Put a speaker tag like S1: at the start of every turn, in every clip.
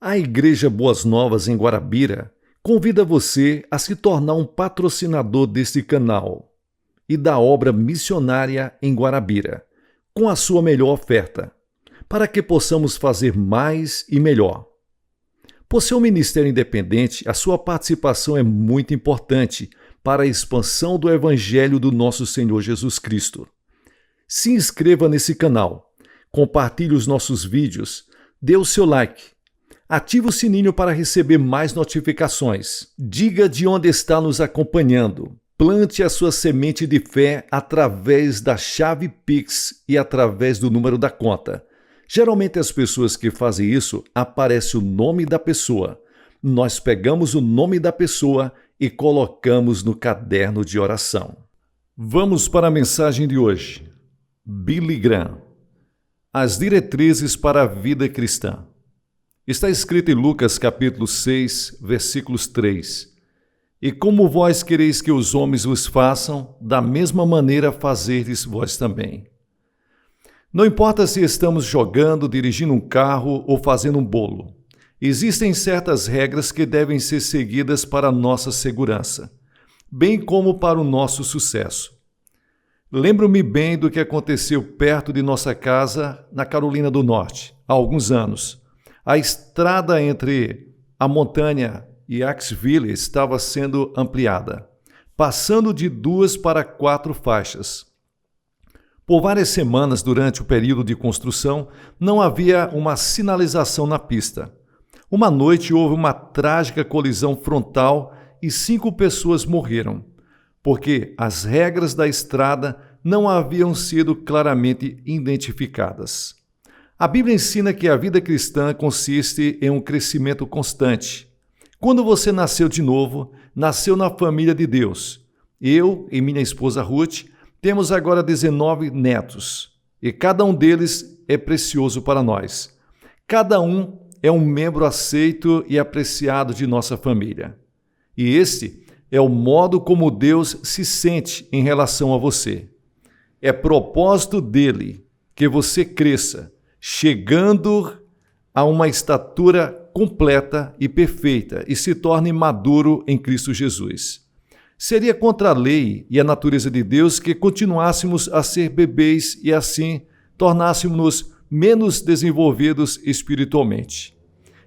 S1: A Igreja Boas Novas em Guarabira convida você a se tornar um patrocinador deste canal e da obra missionária em Guarabira, com a sua melhor oferta, para que possamos fazer mais e melhor. Por ser um ministério independente, a sua participação é muito importante para a expansão do Evangelho do nosso Senhor Jesus Cristo. Se inscreva nesse canal, compartilhe os nossos vídeos, dê o seu like, ative o sininho para receber mais notificações, diga de onde está nos acompanhando, plante a sua semente de fé através da chave Pix e através do número da conta. Geralmente as pessoas que fazem isso, aparece o nome da pessoa. Nós pegamos o nome da pessoa e colocamos no caderno de oração. Vamos para a mensagem de hoje. Billy Graham. As diretrizes para a vida cristã. Está escrito em Lucas capítulo 6, versículos 3. E como vós quereis que os homens vos façam, da mesma maneira fazerdes vós também. Não importa se estamos jogando, dirigindo um carro ou fazendo um bolo. Existem certas regras que devem ser seguidas para a nossa segurança, bem como para o nosso sucesso. Lembro-me bem do que aconteceu perto de nossa casa, na Carolina do Norte, há alguns anos. A estrada entre a montanha e Axville estava sendo ampliada, passando de 2 para 4 faixas. Por várias semanas durante o período de construção, não havia uma sinalização na pista. Uma noite houve uma trágica colisão frontal e 5 pessoas morreram, porque as regras da estrada não haviam sido claramente identificadas. A Bíblia ensina que a vida cristã consiste em um crescimento constante. Quando você nasceu de novo, nasceu na família de Deus. Eu e minha esposa Ruth temos agora 19 netos, e cada um deles é precioso para nós. Cada um é um membro aceito e apreciado de nossa família. E este é o modo como Deus se sente em relação a você. É propósito dele que você cresça, chegando a uma estatura completa e perfeita e se torne maduro em Cristo Jesus. Seria contra a lei e a natureza de Deus que continuássemos a ser bebês e assim tornássemos-nos menos desenvolvidos espiritualmente.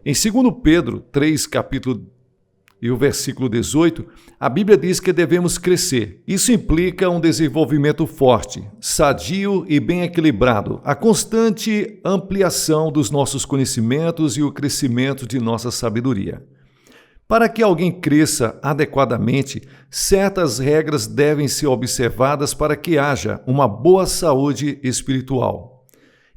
S1: Em 2 Pedro 3, capítulo e o versículo 18, a Bíblia diz que devemos crescer. Isso implica um desenvolvimento forte, sadio e bem equilibrado, a constante ampliação dos nossos conhecimentos e o crescimento de nossa sabedoria. Para que alguém cresça adequadamente, certas regras devem ser observadas para que haja uma boa saúde espiritual.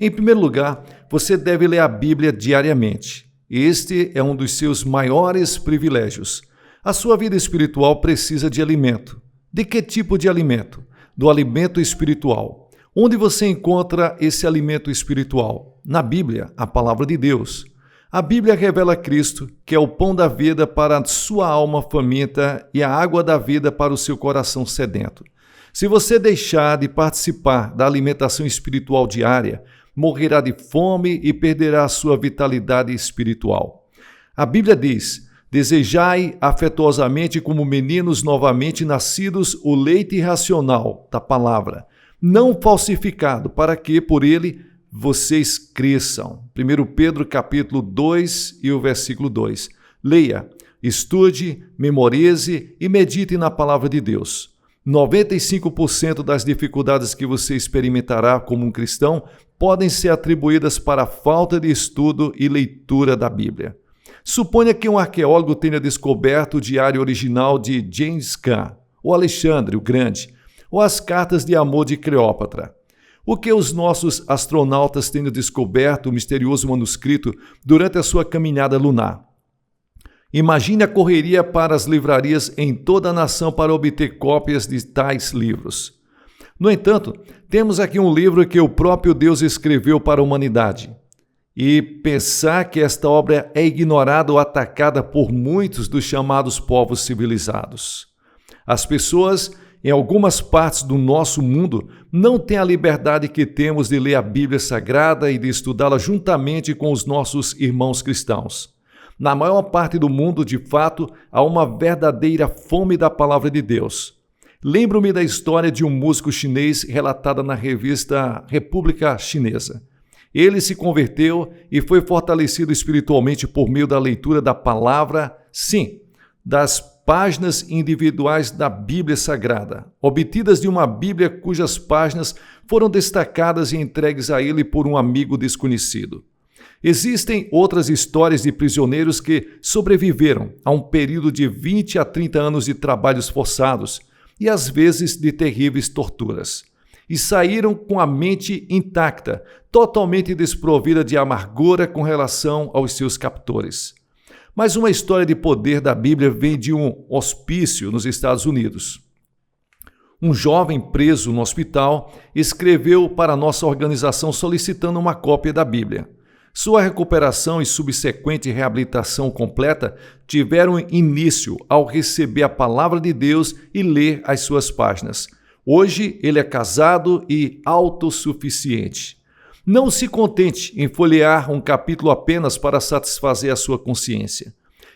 S1: Em primeiro lugar, você deve ler a Bíblia diariamente. Este é um dos seus maiores privilégios. A sua vida espiritual precisa de alimento. De que tipo de alimento? Do alimento espiritual. Onde você encontra esse alimento espiritual? Na Bíblia, a palavra de Deus. A Bíblia revela Cristo, que é o pão da vida para a sua alma faminta e a água da vida para o seu coração sedento. Se você deixar de participar da alimentação espiritual diária, morrerá de fome e perderá a sua vitalidade espiritual. A Bíblia diz: desejai afetuosamente como meninos novamente nascidos o leite racional da palavra, não falsificado, para que por ele vocês cresçam. 1 Pedro capítulo 2 e o versículo 2. Leia, estude, memorize e medite na palavra de Deus. 95% das dificuldades que você experimentará como um cristão podem ser atribuídas para a falta de estudo e leitura da Bíblia. Suponha que um arqueólogo tenha descoberto o diário original de Gengis Khan, ou Alexandre o Grande, ou as cartas de amor de Cleópatra. O que os nossos astronautas tenham descoberto o misterioso manuscrito durante a sua caminhada lunar. Imagine a correria para as livrarias em toda a nação para obter cópias de tais livros. No entanto, temos aqui um livro que o próprio Deus escreveu para a humanidade. E pensar que esta obra é ignorada ou atacada por muitos dos chamados povos civilizados. As pessoas em algumas partes do nosso mundo, não têm a liberdade que temos de ler a Bíblia Sagrada e de estudá-la juntamente com os nossos irmãos cristãos. Na maior parte do mundo, de fato, há uma verdadeira fome da palavra de Deus. Lembro-me da história de um músico chinês relatada na revista República Chinesa. Ele se converteu e foi fortalecido espiritualmente por meio da leitura da palavra, sim, das páginas individuais da Bíblia Sagrada, obtidas de uma Bíblia cujas páginas foram destacadas e entregues a ele por um amigo desconhecido. Existem outras histórias de prisioneiros que sobreviveram a um período de 20 a 30 anos de trabalhos forçados e às vezes de terríveis torturas, e saíram com a mente intacta, totalmente desprovida de amargura com relação aos seus captores. Mas uma história de poder da Bíblia vem de um hospício nos Estados Unidos. Um jovem preso no hospital escreveu para nossa organização solicitando uma cópia da Bíblia. Sua recuperação e subsequente reabilitação completa tiveram início ao receber a palavra de Deus e ler as suas páginas. Hoje ele é casado e autossuficiente. Não se contente em folhear um capítulo apenas para satisfazer a sua consciência.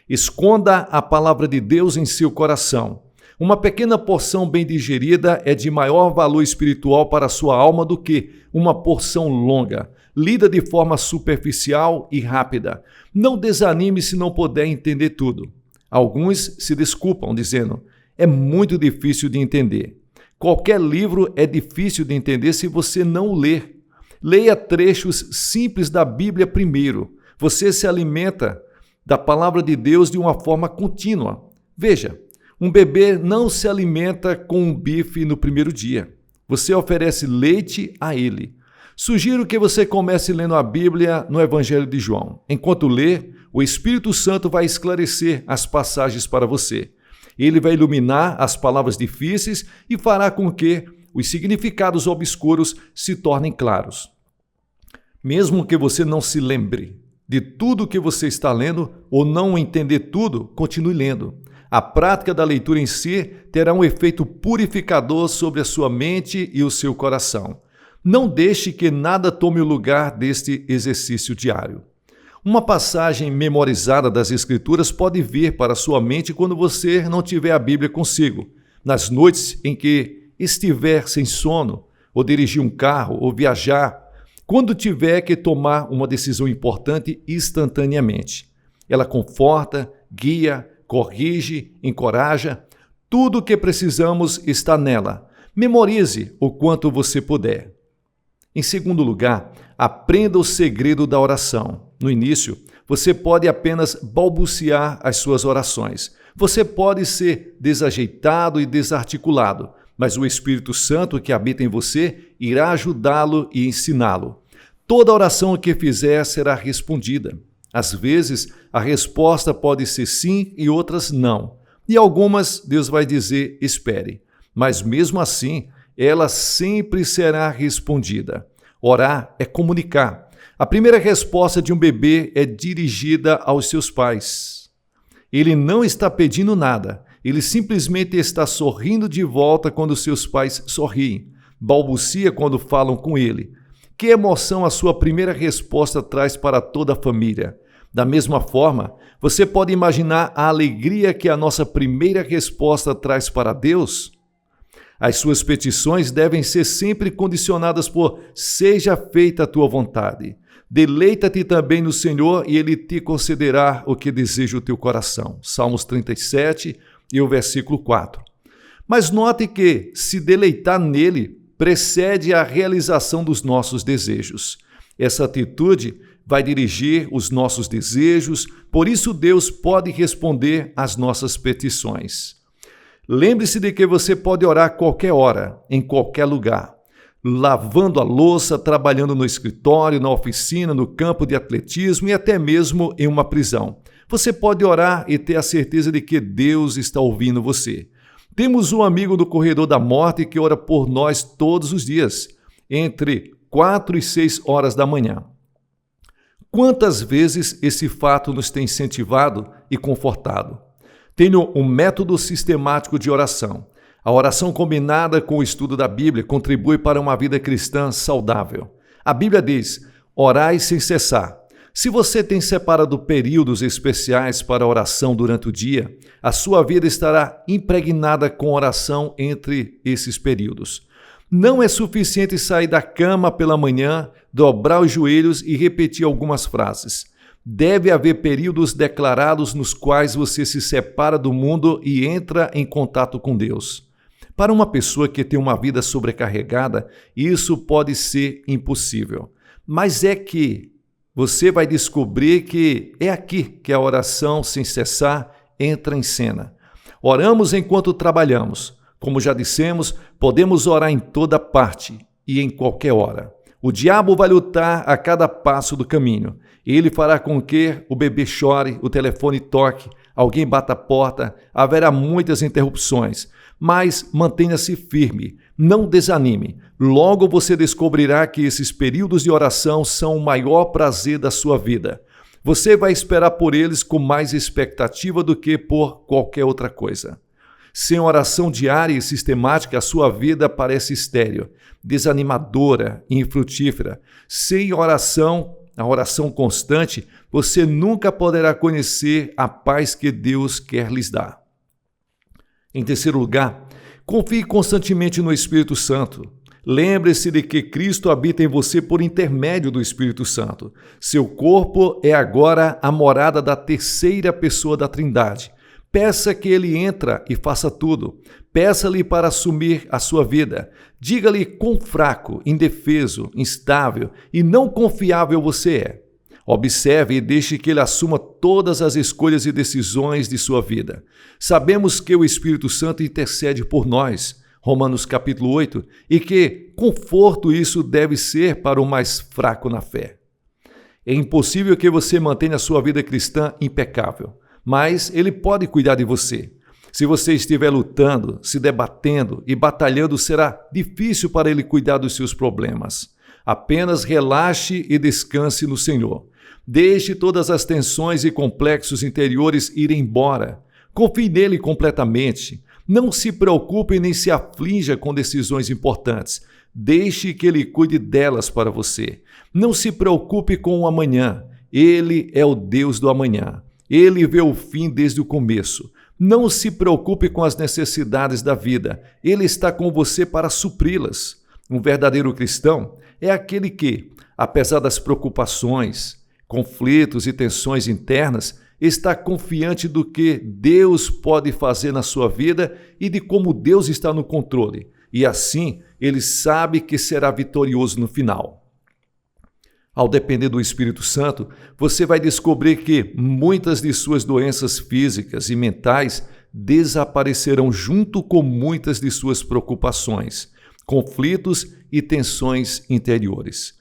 S1: Esconda a palavra de Deus em seu coração. Uma pequena porção bem digerida é de maior valor espiritual para a sua alma do que uma porção longa, lida de forma superficial e rápida. Não desanime se não puder entender tudo. Alguns se desculpam dizendo: é muito difícil de entender. Qualquer livro é difícil de entender se você não o ler. Leia trechos simples da Bíblia primeiro. Você se alimenta da palavra de Deus de uma forma contínua. Veja, um bebê não se alimenta com um bife no primeiro dia. Você oferece leite a ele. Sugiro que você comece lendo a Bíblia no Evangelho de João. Enquanto lê, o Espírito Santo vai esclarecer as passagens para você. Ele vai iluminar as palavras difíceis e fará com que os significados obscuros se tornem claros. Mesmo que você não se lembre de tudo que você está lendo ou não entender tudo, continue lendo. A prática da leitura em si terá um efeito purificador sobre a sua mente e o seu coração. Não deixe que nada tome o lugar deste exercício diário. Uma passagem memorizada das Escrituras pode vir para a sua mente quando você não tiver a Bíblia consigo, nas noites em que estiver sem sono, ou dirigir um carro, ou viajar, quando tiver que tomar uma decisão importante instantaneamente. Ela conforta, guia, corrige, encoraja. Tudo o que precisamos está nela. Memorize o quanto você puder. Em segundo lugar, aprenda o segredo da oração. No início, você pode apenas balbuciar as suas orações. Você pode ser desajeitado e desarticulado, mas o Espírito Santo que habita em você irá ajudá-lo e ensiná-lo. Toda oração que fizer será respondida. Às vezes, a resposta pode ser sim e outras não. E algumas, Deus vai dizer, espere. Mas mesmo assim, ela sempre será respondida. Orar é comunicar. A primeira resposta de um bebê é dirigida aos seus pais. Ele não está pedindo nada. Ele simplesmente está sorrindo de volta quando seus pais sorriem. Balbucia quando falam com ele. Que emoção a sua primeira resposta traz para toda a família. Da mesma forma, você pode imaginar a alegria que a nossa primeira resposta traz para Deus? As suas petições devem ser sempre condicionadas por seja feita a tua vontade. Deleita-te também no Senhor e Ele te concederá o que deseja o teu coração. Salmos 37 e o versículo 4. Mas note que se deleitar nele precede a realização dos nossos desejos. Essa atitude vai dirigir os nossos desejos, por isso Deus pode responder às nossas petições. Lembre-se de que você pode orar a qualquer hora, em qualquer lugar. Lavando a louça, trabalhando no escritório, na oficina, no campo de atletismo e até mesmo em uma prisão. Você pode orar e ter a certeza de que Deus está ouvindo você. Temos um amigo do corredor da morte que ora por nós todos os dias, entre 4 e 6 horas da manhã. Quantas vezes esse fato nos tem incentivado e confortado? Tenho um método sistemático de oração. A oração combinada com o estudo da Bíblia contribui para uma vida cristã saudável. A Bíblia diz: orai sem cessar. Se você tem separado períodos especiais para oração durante o dia, a sua vida estará impregnada com oração entre esses períodos. Não é suficiente sair da cama pela manhã, dobrar os joelhos e repetir algumas frases. Deve haver períodos declarados nos quais você se separa do mundo e entra em contato com Deus. Para uma pessoa que tem uma vida sobrecarregada, isso pode ser impossível. Mas é que você vai descobrir que é aqui que a oração sem cessar entra em cena. Oramos enquanto trabalhamos. Como já dissemos, podemos orar em toda parte e em qualquer hora. O diabo vai lutar a cada passo do caminho. Ele fará com que o bebê chore, o telefone toque, alguém bata a porta, haverá muitas interrupções. Mas mantenha-se firme, não desanime. Logo você descobrirá que esses períodos de oração são o maior prazer da sua vida. Você vai esperar por eles com mais expectativa do que por qualquer outra coisa. Sem oração diária e sistemática, a sua vida parece estéril, desanimadora e infrutífera. Sem oração, a oração constante, você nunca poderá conhecer a paz que Deus quer lhes dar. Em terceiro lugar, confie constantemente no Espírito Santo. Lembre-se de que Cristo habita em você por intermédio do Espírito Santo. Seu corpo é agora a morada da terceira pessoa da Trindade. Peça que ele entre e faça tudo. Peça-lhe para assumir a sua vida. Diga-lhe quão fraco, indefeso, instável e não confiável você é. Observe e deixe que ele assuma todas as escolhas e decisões de sua vida. Sabemos que o Espírito Santo intercede por nós, Romanos capítulo 8, e que conforto isso deve ser para o mais fraco na fé. É impossível que você mantenha a sua vida cristã impecável, mas ele pode cuidar de você. Se você estiver lutando, se debatendo e batalhando, será difícil para ele cuidar dos seus problemas. Apenas relaxe e descanse no Senhor. Deixe todas as tensões e complexos interiores irem embora. Confie nele completamente. Não se preocupe nem se aflinja com decisões importantes. Deixe que ele cuide delas para você. Não se preocupe com o amanhã. Ele é o Deus do amanhã. Ele vê o fim desde o começo. Não se preocupe com as necessidades da vida. Ele está com você para supri-las. Um verdadeiro cristão é aquele que, apesar das preocupações, conflitos e tensões internas, está confiante do que Deus pode fazer na sua vida e de como Deus está no controle. E assim, ele sabe que será vitorioso no final. Ao depender do Espírito Santo, você vai descobrir que muitas de suas doenças físicas e mentais desaparecerão junto com muitas de suas preocupações, conflitos e tensões interiores.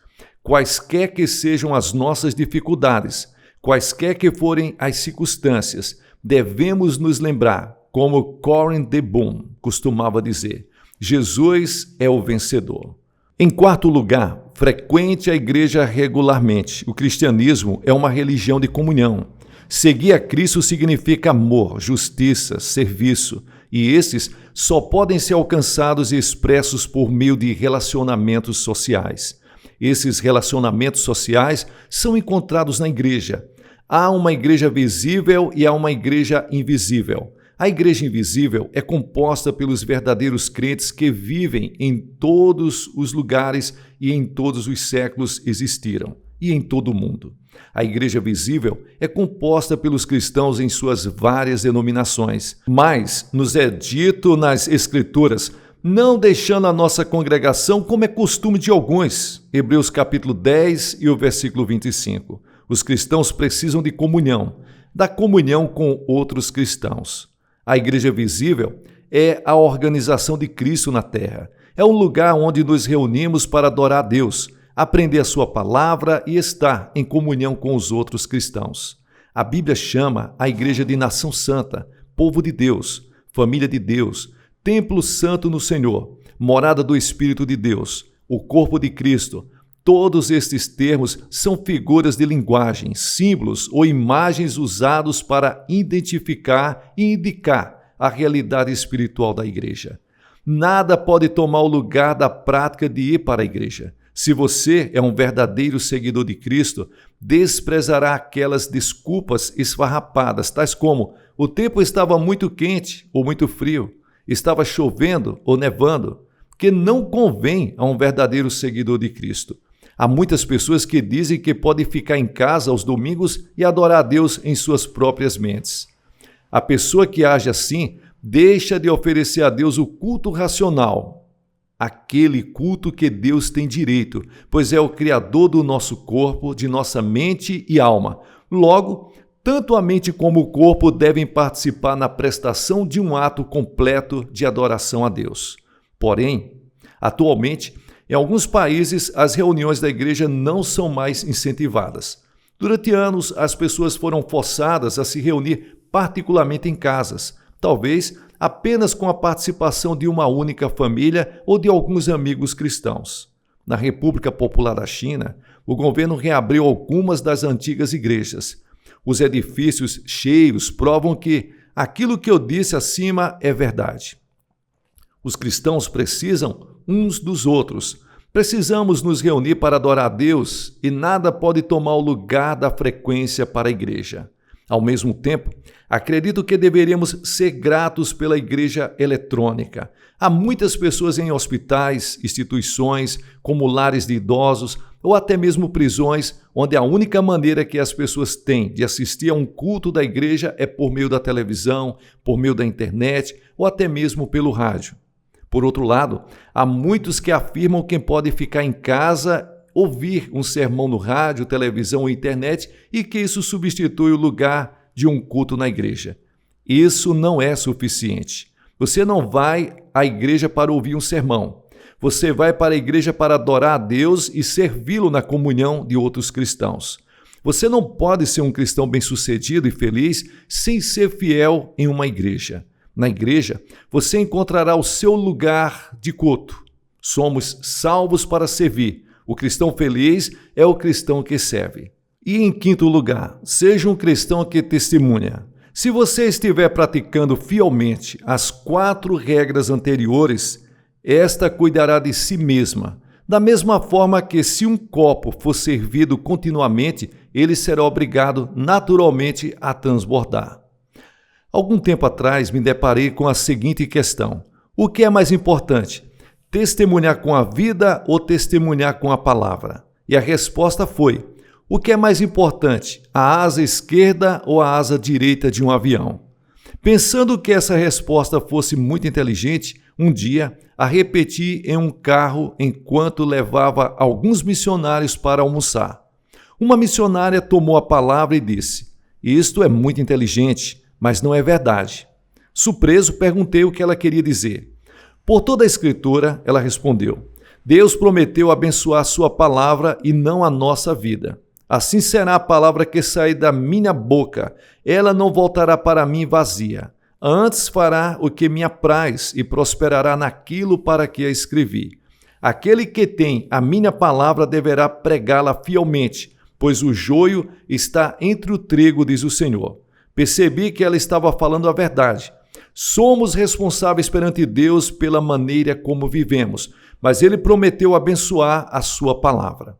S1: Quaisquer que sejam as nossas dificuldades, quaisquer que forem as circunstâncias, devemos nos lembrar, como Corrie ten Boom costumava dizer, Jesus é o vencedor. Em quarto lugar, frequente a igreja regularmente. O cristianismo é uma religião de comunhão. Seguir a Cristo significa amor, justiça, serviço, e esses só podem ser alcançados e expressos por meio de relacionamentos sociais. Esses relacionamentos sociais são encontrados na igreja. Há uma igreja visível e há uma igreja invisível. A igreja invisível é composta pelos verdadeiros crentes que vivem em todos os lugares e em todos os séculos existiram, e em todo o mundo. A igreja visível é composta pelos cristãos em suas várias denominações, mas nos é dito nas Escrituras, não deixando a nossa congregação como é costume de alguns. Hebreus capítulo 10 e o versículo 25. Os cristãos precisam de comunhão, da comunhão com outros cristãos. A igreja visível é a organização de Cristo na terra. É um lugar onde nos reunimos para adorar a Deus, aprender a sua palavra e estar em comunhão com os outros cristãos. A Bíblia chama a igreja de nação santa, povo de Deus, família de Deus, templo santo no Senhor, morada do Espírito de Deus, o corpo de Cristo. Todos estes termos são figuras de linguagem, símbolos ou imagens usados para identificar e indicar a realidade espiritual da igreja. Nada pode tomar o lugar da prática de ir para a igreja. Se você é um verdadeiro seguidor de Cristo, desprezará aquelas desculpas esfarrapadas, tais como: o tempo estava muito quente ou muito frio, estava chovendo ou nevando, que não convém a um verdadeiro seguidor de Cristo. Há muitas pessoas que dizem que podem ficar em casa aos domingos e adorar a Deus em suas próprias mentes. A pessoa que age assim deixa de oferecer a Deus o culto racional, aquele culto que Deus tem direito, pois é o Criador do nosso corpo, de nossa mente e alma. Logo, tanto a mente como o corpo devem participar na prestação de um ato completo de adoração a Deus. Porém, atualmente, em alguns países, as reuniões da igreja não são mais incentivadas. Durante anos, as pessoas foram forçadas a se reunir particularmente em casas, talvez apenas com a participação de uma única família ou de alguns amigos cristãos. Na República Popular da China, o governo reabriu algumas das antigas igrejas. Os edifícios cheios provam que aquilo que eu disse acima é verdade. Os cristãos precisam uns dos outros. Precisamos nos reunir para adorar a Deus e nada pode tomar o lugar da frequência para a igreja. Ao mesmo tempo, acredito que deveríamos ser gratos pela igreja eletrônica. Há muitas pessoas em hospitais, instituições, como lares de idosos ou até mesmo prisões, onde a única maneira que as pessoas têm de assistir a um culto da igreja é por meio da televisão, por meio da internet ou até mesmo pelo rádio. Por outro lado, há muitos que afirmam que pode ficar em casa, ouvir um sermão no rádio, televisão ou internet e que isso substitui o lugar de um culto na igreja. Isso não é suficiente. Você não vai à igreja para ouvir um sermão. Você vai para a igreja para adorar a Deus e servi-lo na comunhão de outros cristãos. Você não pode ser um cristão bem-sucedido e feliz sem ser fiel em uma igreja. Na igreja, você encontrará o seu lugar de culto. Somos salvos para servir. O cristão feliz é o cristão que serve. E em quinto lugar, seja um cristão que testemunha. Se você estiver praticando fielmente as 4 regras anteriores, esta cuidará de si mesma. Da mesma forma que se um copo for servido continuamente, ele será obrigado naturalmente a transbordar. Algum tempo atrás me deparei com a seguinte questão: o que é mais importante? Testemunhar com a vida ou testemunhar com a palavra? E a resposta foi: o que é mais importante, a asa esquerda ou a asa direita de um avião? Pensando que essa resposta fosse muito inteligente, um dia a repeti em um carro enquanto levava alguns missionários para almoçar. Uma missionária tomou a palavra e disse: isto é muito inteligente, mas não é verdade. Surpreso, perguntei o que ela queria dizer. Por toda a Escritura, ela respondeu: Deus prometeu abençoar sua palavra e não a nossa vida. Assim será a palavra que sair da minha boca. Ela não voltará para mim vazia. Antes fará o que me apraz e prosperará naquilo para que a escrevi. Aquele que tem a minha palavra deverá pregá-la fielmente, pois o joio está entre o trigo, diz o Senhor. Percebi que ela estava falando a verdade. Somos responsáveis perante Deus pela maneira como vivemos, mas Ele prometeu abençoar a sua palavra.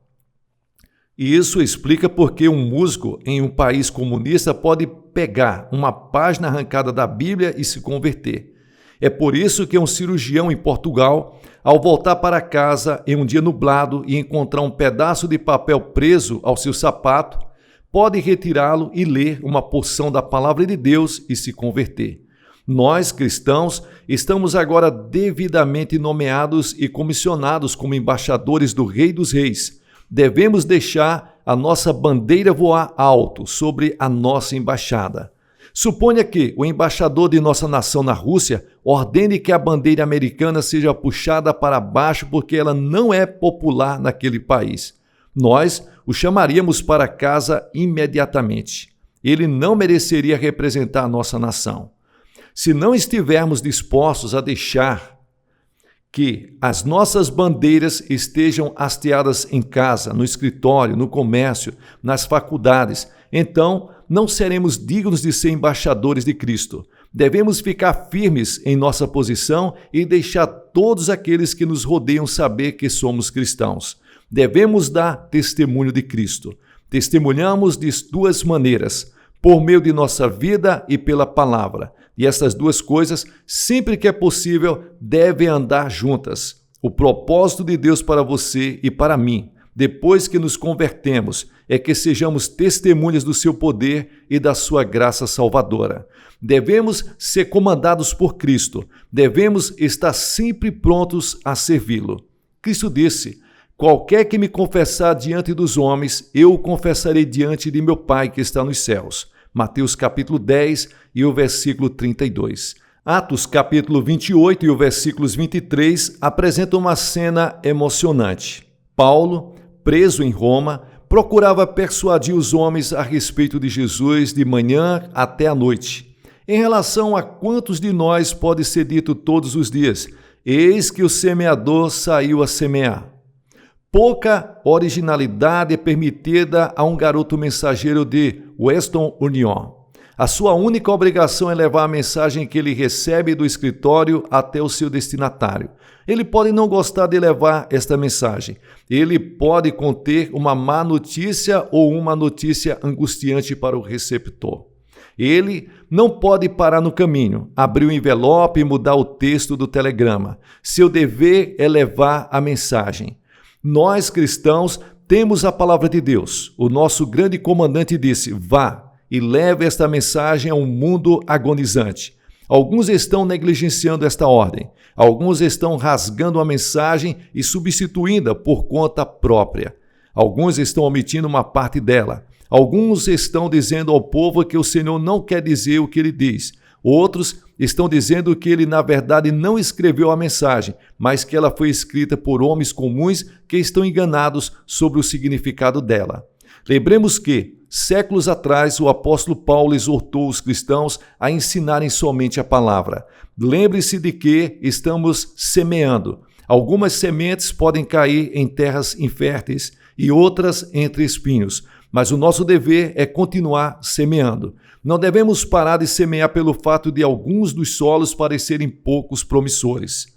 S1: E isso explica porque um músico em um país comunista pode pegar uma página arrancada da Bíblia e se converter. É por isso que um cirurgião em Portugal, ao voltar para casa em um dia nublado e encontrar um pedaço de papel preso ao seu sapato, pode retirá-lo e ler uma porção da palavra de Deus e se converter. Nós, cristãos, estamos agora devidamente nomeados e comissionados como embaixadores do Rei dos Reis. Devemos deixar a nossa bandeira voar alto sobre a nossa embaixada. Suponha que o embaixador de nossa nação na Rússia ordene que a bandeira americana seja puxada para baixo porque ela não é popular naquele país. Nós o chamaríamos para casa imediatamente. Ele não mereceria representar a nossa nação. Se não estivermos dispostos a deixar que as nossas bandeiras estejam hasteadas em casa, no escritório, no comércio, nas faculdades, então não seremos dignos de ser embaixadores de Cristo. Devemos ficar firmes em nossa posição e deixar todos aqueles que nos rodeiam saber que somos cristãos. Devemos dar testemunho de Cristo. Testemunhamos de duas maneiras, por meio de nossa vida e pela palavra. E essas duas coisas, sempre que é possível, devem andar juntas. O propósito de Deus para você e para mim, depois que nos convertemos, é que sejamos testemunhas do seu poder e da sua graça salvadora. Devemos ser comandados por Cristo. Devemos estar sempre prontos a servi-lo. Cristo disse: qualquer que me confessar diante dos homens, eu o confessarei diante de meu Pai que está nos céus. Mateus capítulo 10 e o versículo 32. Atos capítulo 28 e o versículos 23 apresentam uma cena emocionante. Paulo, preso em Roma, procurava persuadir os homens a respeito de Jesus de manhã até a noite. Em relação a quantos de nós pode ser dito todos os dias: eis que o semeador saiu a semear. Pouca originalidade é permitida a um garoto mensageiro de Western Union. A sua única obrigação é levar a mensagem que ele recebe do escritório até o seu destinatário. Ele pode não gostar de levar esta mensagem. Ele pode conter uma má notícia ou uma notícia angustiante para o receptor. Ele não pode parar no caminho, abrir o envelope e mudar o texto do telegrama. Seu dever é levar a mensagem. Nós, cristãos, temos a palavra de Deus. O nosso grande comandante disse: vá e leve esta mensagem a um mundo agonizante. Alguns estão negligenciando esta ordem. Alguns estão rasgando a mensagem e substituindo-a por conta própria. Alguns estão omitindo uma parte dela. Alguns estão dizendo ao povo que o Senhor não quer dizer o que ele diz. Outros estão dizendo que ele, na verdade, não escreveu a mensagem, mas que ela foi escrita por homens comuns que estão enganados sobre o significado dela. Lembremos que, séculos atrás, o apóstolo Paulo exortou os cristãos a ensinarem somente a palavra. Lembre-se de que estamos semeando. Algumas sementes podem cair em terras inférteis e outras entre espinhos, mas o nosso dever é continuar semeando. Não devemos parar de semear pelo fato de alguns dos solos parecerem poucos promissores.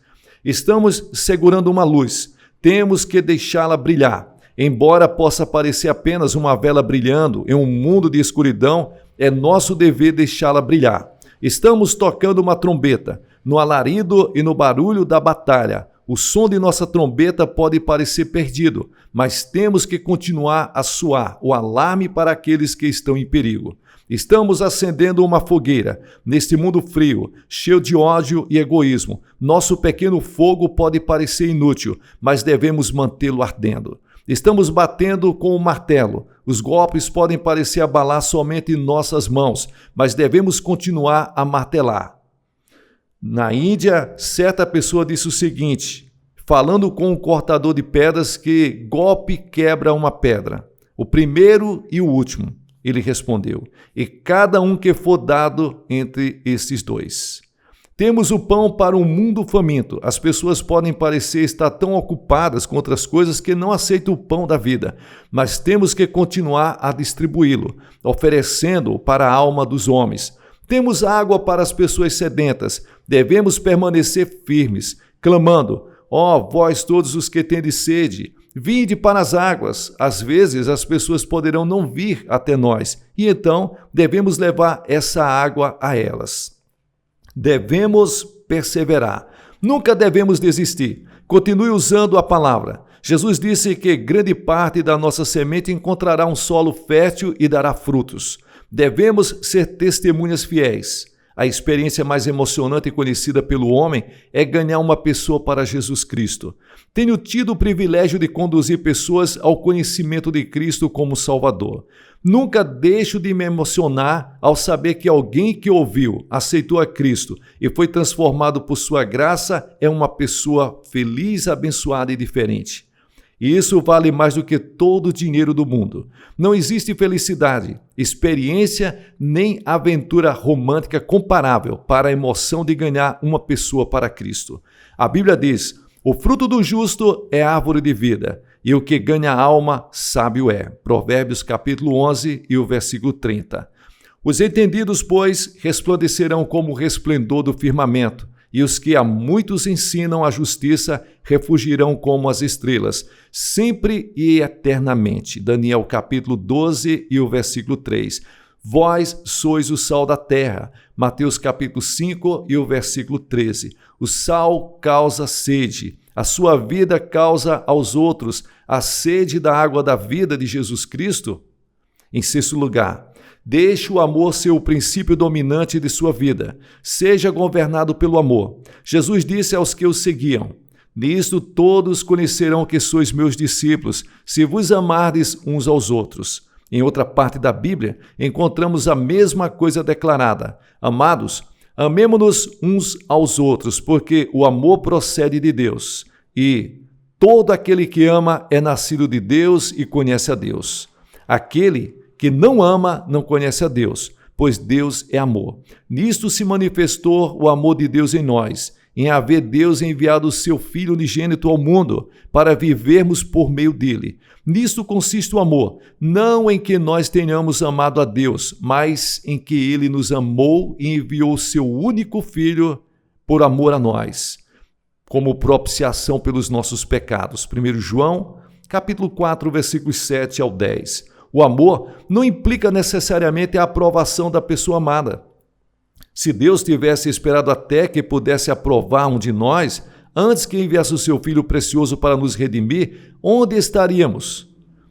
S1: Estamos segurando uma luz, temos que deixá-la brilhar. Embora possa parecer apenas uma vela brilhando em um mundo de escuridão, é nosso dever deixá-la brilhar. Estamos tocando uma trombeta, no alarido e no barulho da batalha. O som de nossa trombeta pode parecer perdido, mas temos que continuar a soar o alarme para aqueles que estão em perigo. Estamos acendendo uma fogueira. Neste mundo frio, cheio de ódio e egoísmo, nosso pequeno fogo pode parecer inútil, mas devemos mantê-lo ardendo. Estamos batendo com o martelo. Os golpes podem parecer abalar somente nossas mãos, mas devemos continuar a martelar. Na Índia, certa pessoa disse o seguinte, falando com um cortador de pedras, que golpe quebra uma pedra, o primeiro e o último. Ele respondeu: e cada um que for dado entre estes dois. Temos o pão para um mundo faminto. As pessoas podem parecer estar tão ocupadas com outras coisas que não aceitam o pão da vida, mas temos que continuar a distribuí-lo, oferecendo-o para a alma dos homens. Temos água para as pessoas sedentas. Devemos permanecer firmes, clamando: ó, vós todos os que tendes sede, vinde para as águas. Às vezes as pessoas poderão não vir até nós, e então devemos levar essa água a elas. Devemos perseverar. Nunca devemos desistir. Continue usando a palavra. Jesus disse que grande parte da nossa semente encontrará um solo fértil e dará frutos. Devemos ser testemunhas fiéis. A experiência mais emocionante conhecida pelo homem é ganhar uma pessoa para Jesus Cristo. Tenho tido o privilégio de conduzir pessoas ao conhecimento de Cristo como Salvador. Nunca deixo de me emocionar ao saber que alguém que ouviu, aceitou a Cristo e foi transformado por sua graça é uma pessoa feliz, abençoada e diferente. E isso vale mais do que todo o dinheiro do mundo. Não existe felicidade, experiência nem aventura romântica comparável para a emoção de ganhar uma pessoa para Cristo. A Bíblia diz: o fruto do justo é árvore de vida, e o que ganha a alma, sábio é. Provérbios capítulo 11 e o versículo 30. Os entendidos, pois, resplandecerão como o resplendor do firmamento, e os que a muitos ensinam a justiça refugirão como as estrelas, sempre e eternamente. Daniel capítulo 12 e o versículo 3. Vós sois o sal da terra. Mateus capítulo 5 e o versículo 13. O sal causa sede. A sua vida causa aos outros a sede da água da vida de Jesus Cristo. Em sexto lugar, deixe o amor ser o princípio dominante de sua vida. Seja governado pelo amor. Jesus disse aos que o seguiam: nisto todos conhecerão que sois meus discípulos, se vos amardes uns aos outros. Em outra parte da Bíblia, encontramos a mesma coisa declarada: amados, amemo-nos uns aos outros, porque o amor procede de Deus. E todo aquele que ama é nascido de Deus e conhece a Deus. Aquele que não ama não conhece a Deus, pois Deus é amor. Nisto se manifestou o amor de Deus em nós, em haver Deus enviado o seu Filho unigênito ao mundo, para vivermos por meio dele. Nisto consiste o amor, não em que nós tenhamos amado a Deus, mas em que ele nos amou e enviou o seu único Filho por amor a nós, como propiciação pelos nossos pecados. 1 João, capítulo 4, versículos 7 ao 10. O amor não implica necessariamente a aprovação da pessoa amada. Se Deus tivesse esperado até que pudesse aprovar um de nós, antes que enviasse o seu Filho precioso para nos redimir, onde estaríamos?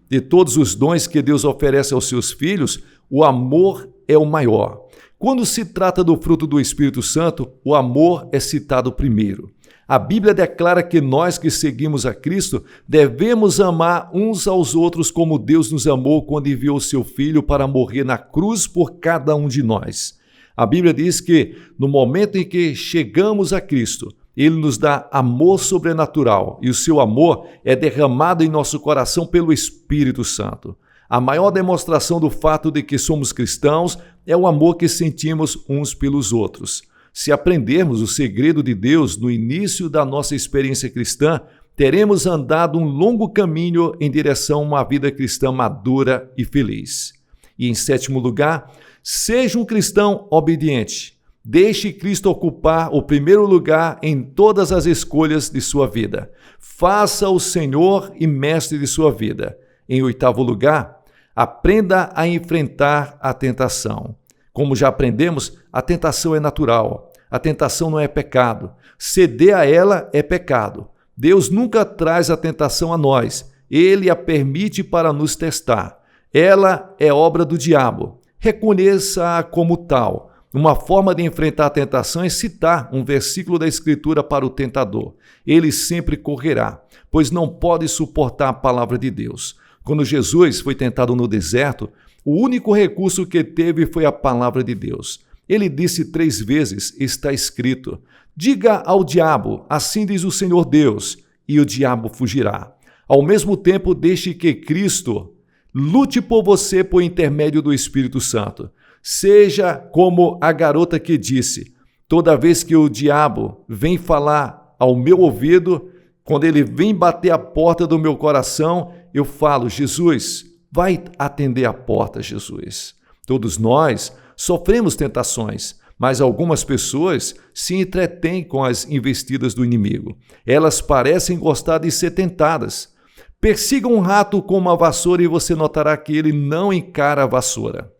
S1: De todos os dons que Deus oferece aos seus filhos, o amor é o maior. Quando se trata do fruto do Espírito Santo, o amor é citado primeiro. A Bíblia declara que nós que seguimos a Cristo devemos amar uns aos outros como Deus nos amou quando enviou o seu Filho para morrer na cruz por cada um de nós. A Bíblia diz que no momento em que chegamos a Cristo, ele nos dá amor sobrenatural e o seu amor é derramado em nosso coração pelo Espírito Santo. A maior demonstração do fato de que somos cristãos é o amor que sentimos uns pelos outros. Se aprendermos o segredo de Deus no início da nossa experiência cristã, teremos andado um longo caminho em direção a uma vida cristã madura e feliz. E em sétimo lugar, seja um cristão obediente. Deixe Cristo ocupar o primeiro lugar em todas as escolhas de sua vida. Faça o Senhor e mestre de sua vida. Em oitavo lugar, aprenda a enfrentar a tentação. Como já aprendemos, a tentação é natural. A tentação não é pecado. Ceder a ela é pecado. Deus nunca traz a tentação a nós. Ele a permite para nos testar. Ela é obra do diabo. Reconheça-a como tal. Uma forma de enfrentar a tentação é citar um versículo da Escritura para o tentador. Ele sempre correrá, pois não pode suportar a palavra de Deus. Quando Jesus foi tentado no deserto, o único recurso que teve foi a palavra de Deus. Ele disse 3 vezes, está escrito: diga ao diabo, assim diz o Senhor Deus, e o diabo fugirá. Ao mesmo tempo, deixe que Cristo lute por você por intermédio do Espírito Santo. Seja como a garota que disse: toda vez que o diabo vem falar ao meu ouvido, quando ele vem bater a porta do meu coração, eu falo: Jesus, vai atender a porta, Jesus. Todos nós sofremos tentações, mas algumas pessoas se entretêm com as investidas do inimigo. Elas parecem gostar de ser tentadas. Persiga um rato com uma vassoura e você notará que ele não encara a vassoura.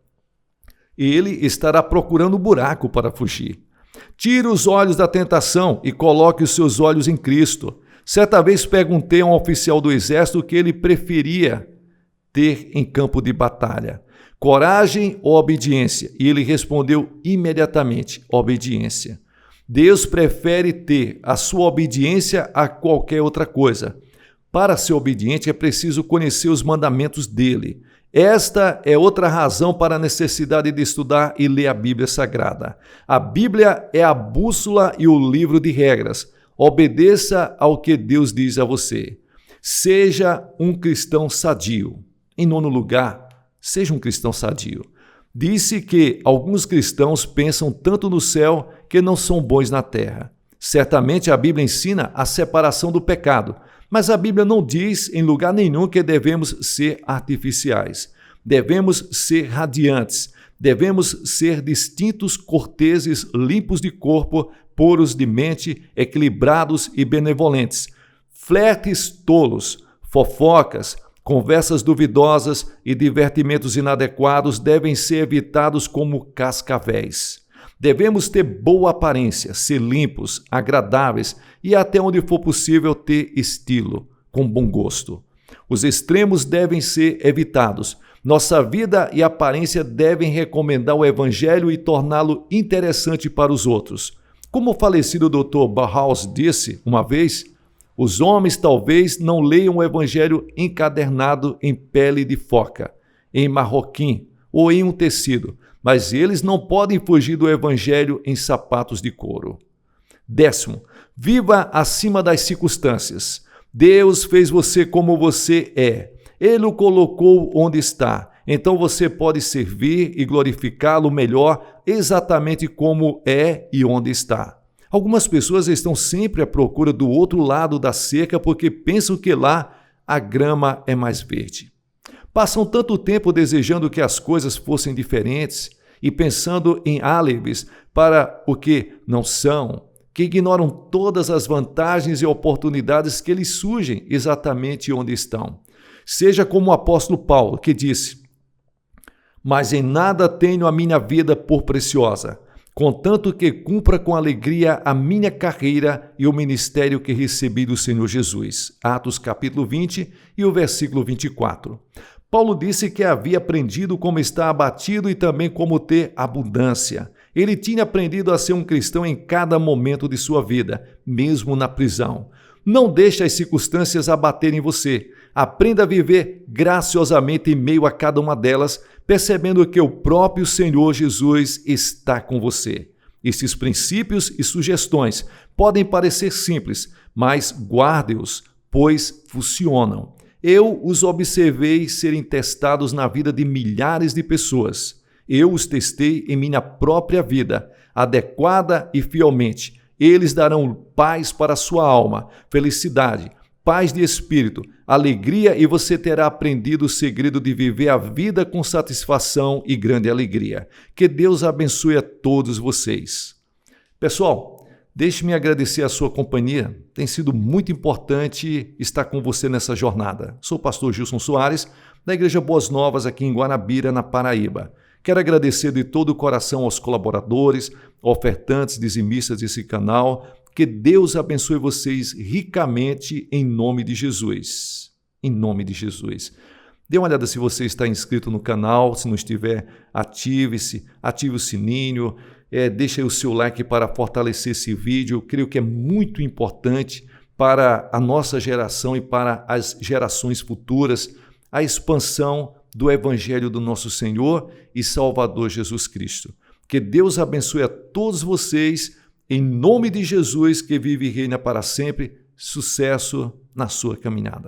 S1: Ele estará procurando um buraco para fugir. Tire os olhos da tentação e coloque os seus olhos em Cristo. Certa vez perguntei a um oficial do exército o que ele preferia ter em campo de batalha: coragem ou obediência? E ele respondeu imediatamente: obediência. Deus prefere ter a sua obediência a qualquer outra coisa. Para ser obediente é preciso conhecer os mandamentos dele. Esta é outra razão para a necessidade de estudar e ler a Bíblia Sagrada. A Bíblia é a bússola e o livro de regras. Obedeça ao que Deus diz a você. Seja um cristão sadio. Em nono lugar, seja um cristão sadio. Disse que alguns cristãos pensam tanto no céu que não são bons na terra. Certamente a Bíblia ensina a separação do pecado, mas a Bíblia não diz em lugar nenhum que devemos ser artificiais. Devemos ser radiantes. Devemos ser distintos, corteses, limpos de corpo, puros de mente, equilibrados e benevolentes. Flertes tolos, fofocas, conversas duvidosas e divertimentos inadequados devem ser evitados como cascavéis. Devemos ter boa aparência, ser limpos, agradáveis e, até onde for possível, ter estilo, com bom gosto. Os extremos devem ser evitados. Nossa vida e aparência devem recomendar o Evangelho e torná-lo interessante para os outros. Como o falecido Dr. Bauhaus disse uma vez, os homens talvez não leiam o Evangelho encadernado em pele de foca, em marroquim ou em um tecido, mas eles não podem fugir do Evangelho em sapatos de couro. 10. Viva acima das circunstâncias. Deus fez você como você é. Ele o colocou onde está. Então você pode servir e glorificá-lo melhor exatamente como é e onde está. Algumas pessoas estão sempre à procura do outro lado da cerca porque pensam que lá a grama é mais verde. Passam tanto tempo desejando que as coisas fossem diferentes e pensando em álibis para o que não são, que ignoram todas as vantagens e oportunidades que lhes surgem exatamente onde estão. Seja como o apóstolo Paulo, que disse: mas em nada tenho a minha vida por preciosa, contanto que cumpra com alegria a minha carreira e o ministério que recebi do Senhor Jesus. Atos capítulo 20 e o versículo 24. Paulo disse que havia aprendido como estar abatido e também como ter abundância. Ele tinha aprendido a ser um cristão em cada momento de sua vida, mesmo na prisão. Não deixe as circunstâncias abaterem você. Aprenda a viver graciosamente em meio a cada uma delas, percebendo que o próprio Senhor Jesus está com você. Esses princípios e sugestões podem parecer simples, mas guarde-os, pois funcionam. Eu os observei serem testados na vida de milhares de pessoas. Eu os testei em minha própria vida, adequada e fielmente. Eles darão paz para a sua alma, felicidade, paz de espírito, alegria, e você terá aprendido o segredo de viver a vida com satisfação e grande alegria. Que Deus abençoe a todos vocês. Pessoal, deixe-me agradecer a sua companhia. Tem sido muito importante estar com você nessa jornada. Sou o pastor Gilson Soares, da Igreja Boas Novas, aqui em Guanabira, na Paraíba. Quero agradecer de todo o coração aos colaboradores, ofertantes, dizimistas desse canal. Que Deus abençoe vocês ricamente em nome de Jesus. Em nome de Jesus. Dê uma olhada se você está inscrito no canal. Se não estiver, ative-se, ative o sininho, deixe aí o seu like para fortalecer esse vídeo. Eu creio que é muito importante para a nossa geração e para as gerações futuras a expansão do Evangelho do nosso Senhor e Salvador Jesus Cristo. Que Deus abençoe a todos vocês, em nome de Jesus, que vive e reina para sempre. Sucesso na sua caminhada.